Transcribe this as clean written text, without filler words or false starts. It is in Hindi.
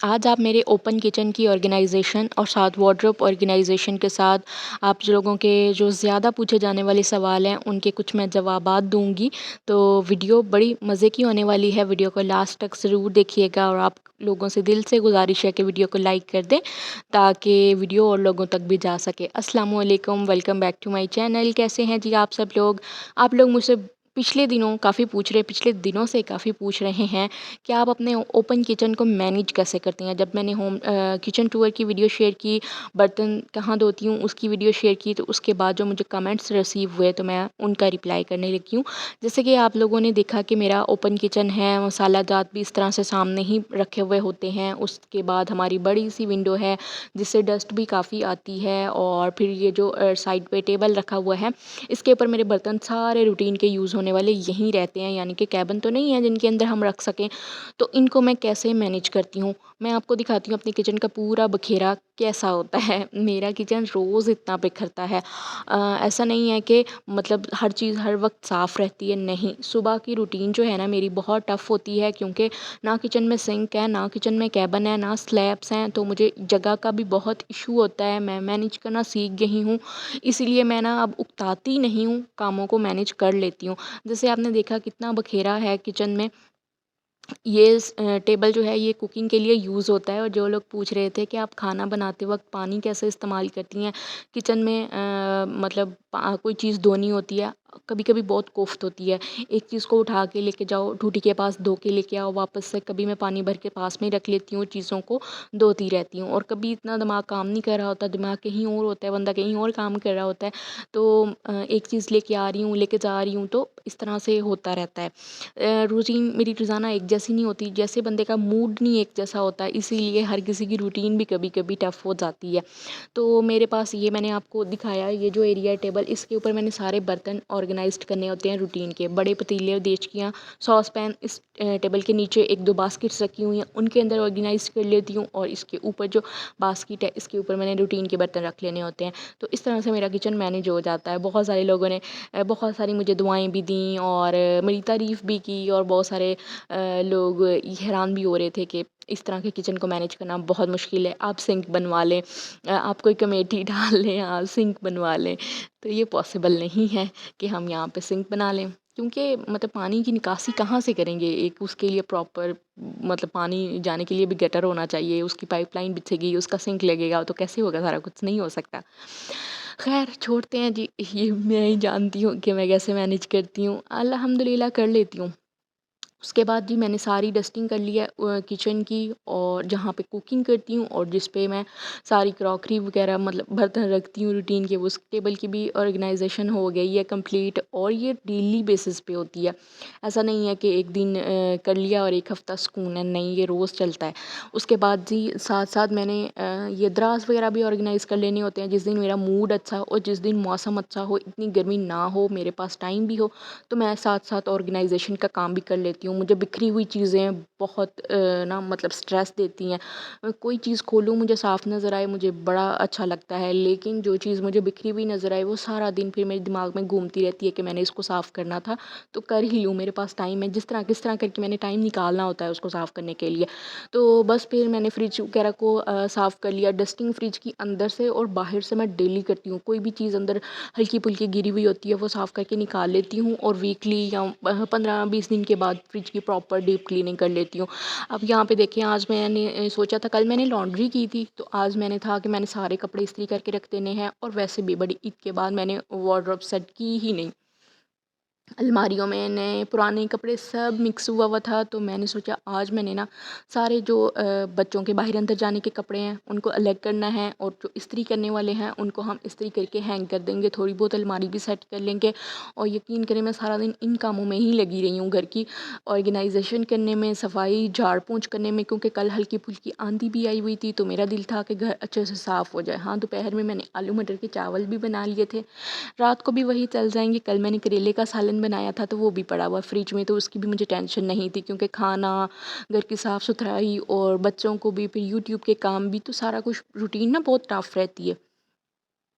आज आप मेरे ओपन किचन की ऑर्गेनाइजेशन और साथ वार्डरोब ऑर्गेनाइजेशन के साथ आप लोगों के जो ज़्यादा पूछे जाने वाले सवाल हैं उनके कुछ मैं जवाबात दूंगी। तो वीडियो बड़ी मज़े की होने वाली है, वीडियो को लास्ट तक ज़रूर देखिएगा और आप लोगों से दिल से गुजारिश है कि वीडियो को लाइक कर दें ताकि वीडियो और लोगों तक भी जा सके। अस्सलाम वालेकुम, welcome back to my channel. कैसे हैं जी आप सब लोग? आप लोग मुझसे पिछले दिनों से काफ़ी पूछ रहे हैं कि आप अपने ओपन किचन को मैनेज कैसे करती हैं। जब मैंने किचन टूर की वीडियो शेयर की, बर्तन कहाँ धोती हूँ उसकी वीडियो शेयर की, तो उसके बाद जो मुझे कमेंट्स रिसीव हुए तो मैं उनका रिप्लाई करने लगी हूँ। जैसे कि आप लोगों ने देखा कि मेरा ओपन किचन है, मसाला जात भी इस तरह से सामने ही रखे हुए होते हैं। उसके बाद हमारी बड़ी सी विंडो है जिससे डस्ट भी काफ़ी आती है, और फिर ये जो साइड पे टेबल रखा हुआ है इसके ऊपर मेरे बर्तन सारे रूटीन के यूज़ होने वाले यहीं रहते हैं, यानी कि कैबिन तो नहीं है जिनके अंदर हम रख सकें। तो इनको मैं कैसे मैनेज करती हूँ, मैं आपको दिखाती हूँ अपने किचन का पूरा बखेरा कैसा होता है। मेरा किचन रोज़ इतना बिखरता है। ऐसा नहीं है कि मतलब हर चीज़ हर वक्त साफ़ रहती है, नहीं। सुबह की रूटीन जो है ना मेरी बहुत टफ़ होती है, क्योंकि ना किचन में सिंक है, ना किचन में कैबिन है, ना स्लैब्स हैं, तो मुझे जगह का भी बहुत इशू होता है। मैं मैनेज करना सीख गई हूँ, इसीलिए मैं ना अब उकताती नहीं हूँ, कामों को मैनेज कर लेती हूँ। जैसे आपने देखा कितना बखेरा है किचन में। ये टेबल जो है ये कुकिंग के लिए यूज़ होता है। और जो लोग पूछ रहे थे कि आप खाना बनाते वक्त पानी कैसे इस्तेमाल करती हैं किचन में, मतलब कोई चीज़ धोनी होती है, कभी कभी बहुत कोफ्त होती है, एक चीज़ को उठा के लेके जाओ टूटी के पास, धो के लेके आओ वापस से। कभी मैं पानी भर के पास में ही रख लेती हूँ, चीज़ों को धोती रहती हूँ। और कभी इतना दिमाग काम नहीं कर रहा होता, दिमाग कहीं और होता है, बंदा कहीं और काम कर रहा होता है, तो एक चीज़ लेके आ रही हूँ, लेके जा रही हूँ, तो इस तरह से होता रहता है। रूटीन मेरी रोज़ाना एक जैसी नहीं होती, जैसे बंदे का मूड नहीं एक जैसा होता है, इसीलिए हर किसी की रूटीन भी कभी कभी टफ़ हो जाती है। तो मेरे पास ये मैंने आपको दिखाया, ये जो एरिया है टेबल, इसके ऊपर मैंने सारे बर्तन ऑर्गेनाइज्ड करने होते हैं रूटीन के। बड़े पतीले और देचकियाँ, सॉस पैन इस टेबल के नीचे एक दो बास्केट्स रखी हुई हैं, उनके अंदर ऑर्गेनाइज कर लेती हूँ। और इसके ऊपर जो बास्केट है इसके ऊपर मैंने रूटीन के बर्तन रख लेने होते हैं। तो इस तरह से मेरा किचन मैनेज हो जाता है। बहुत सारे लोगों ने बहुत सारी मुझे दुआएं भी दी और मेरी तारीफ़ भी की, और बहुत सारे लोग हैरान भी हो रहे थे कि इस तरह के किचन को मैनेज करना बहुत मुश्किल है, आप सिंक बनवा लें, आप कोई कमेटी डाल लें, आप सिंक बनवा लें। तो ये पॉसिबल नहीं है कि हम यहाँ पे सिंक बना लें, क्योंकि मतलब पानी की निकासी कहाँ से करेंगे, एक उसके लिए प्रॉपर मतलब पानी जाने के लिए भी गटर होना चाहिए, उसकी पाइपलाइन बिछेगी, उसका सिंक लगेगा, तो कैसे होगा, सारा कुछ नहीं हो सकता। खैर छोड़ते हैं जी, ये मैं ही जानती हूँ कि मैं कैसे मैनेज करती हूँ, अल्हम्दुलिल्लाह कर लेती हूँ। उसके बाद जी मैंने सारी डस्टिंग कर लिया किचन की, और जहाँ पे कुकिंग करती हूँ और जिस पे मैं सारी क्रॉकरी वगैरह मतलब बर्तन रखती हूँ रूटीन के, उस टेबल की भी ऑर्गेनाइजेशन हो गई है कंप्लीट। और ये डेली बेसिस पे होती है, ऐसा नहीं है कि एक दिन कर लिया और एक हफ़्ता सुकून है, नहीं, ये रोज़ चलता है। उसके बाद जी साथ साथ मैंने ये दराज वगैरह भी ऑर्गेनाइज़ कर लेने होते हैं, जिस दिन मेरा मूड अच्छा हो और जिस दिन मौसम अच्छा हो, इतनी गर्मी ना हो, मेरे पास टाइम भी हो, तो मैं साथ साथ ऑर्गेनाइजेशन का काम भी कर लेती हूँ। मुझे बिखरी हुई चीज़ें बहुत ना मतलब स्ट्रेस देती हैं। कोई चीज़ खोलूँ मुझे साफ़ नज़र आए, मुझे बड़ा अच्छा लगता है, लेकिन जो चीज़ मुझे बिखरी हुई नज़र आए वो सारा दिन फिर मेरे दिमाग में घूमती रहती है कि मैंने इसको साफ़ करना था तो कर ही लूँ, मेरे पास टाइम है, जिस तरह किस तरह करके मैंने टाइम निकालना होता है उसको साफ़ करने के लिए। तो बस फिर मैंने फ्रिज वगैरह को साफ़ कर लिया, डस्टिंग फ्रिज की अंदर से और बाहर से मैं डेली करती हूँ। कोई भी चीज़ अंदर हल्की फुल्की गिरी हुई होती है वो साफ़ करके निकाल लेती हूँ, और वीकली या 15-20 दिन के बाद फ्रिज की प्रॉपर डीप क्लीनिंग कर लेती हूँ। अब यहाँ पे देखें, आज मैंने सोचा था, कल मैंने लॉन्ड्री की थी, तो आज मैंने था कि मैंने सारे कपड़े इस्त्री करके रख देने हैं, और वैसे भी बड़ी ईद के बाद मैंने वार्डरोब सेट की ही नहीं। अलमारियों में नए पुराने कपड़े सब मिक्स हुआ हुआ था, तो मैंने सोचा आज मैंने ना सारे जो बच्चों के बाहर अंदर जाने के कपड़े हैं उनको अलग करना है, और जो इस्त्री करने वाले हैं उनको हम इस्त्री करके हैंग कर देंगे, थोड़ी बहुत अलमारी भी सेट कर लेंगे। और यकीन करें मैं सारा दिन इन कामों में ही लगी रही हूँ, घर की ऑर्गेनाइजेशन करने में, सफाई झाड़ पोंछ करने में, क्योंकि कल हल्की फुल्की आंधी भी आई हुई थी, तो मेरा दिल था कि घर अच्छे से साफ़ हो जाए। हाँ, दोपहर में मैंने आलू मटर के चावल भी बना लिए थे, रात को भी वही चल जाएंगे। कल मैंने करेले का सालन बनाया था, तो वो भी पड़ा हुआ फ्रिज में, तो उसकी भी मुझे टेंशन नहीं थी, क्योंकि खाना, घर की साफ़ सुथराई और बच्चों को भी, फिर यूट्यूब के काम भी, तो सारा कुछ रूटीन ना बहुत टफ रहती है।